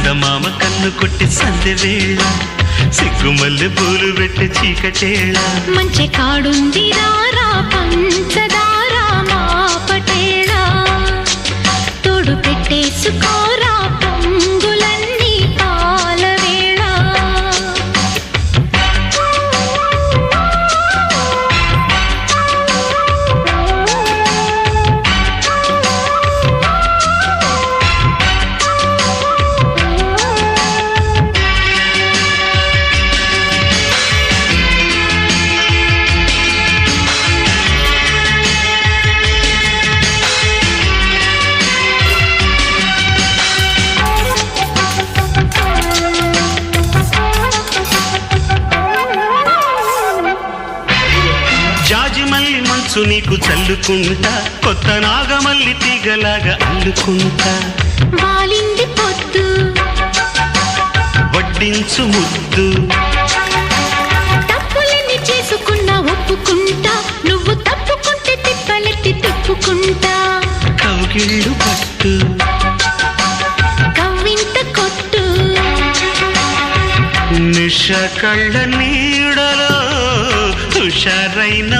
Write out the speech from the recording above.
చందమామ కన్ను కొట్టి సందె వేళ సిగ్గుమల్లె పూలు పెట్టి చీకటేళ మంచి కాడుంది రారా పంచదారా మా పటేళ తోడు పెట్టేసుకోరా పొంగులన్నీ పాల వేళ మంచు నీకు చల్లుకుంటా కొత్త నాగమల్లి తీగలాగా అల్లుకుంటా వాలింది పొద్దు వడ్డించు ముద్దు తప్పులన్నీ చేసుకున్నా ఒప్పుకుంటా నువ్వు తప్పుకుంటే తిప్పలెత్తి తిప్పుకుంటా కౌగిళ్ళు పట్టు కవ్వింత కొట్టు నిష కళ్ళ నీడలో హుషారైన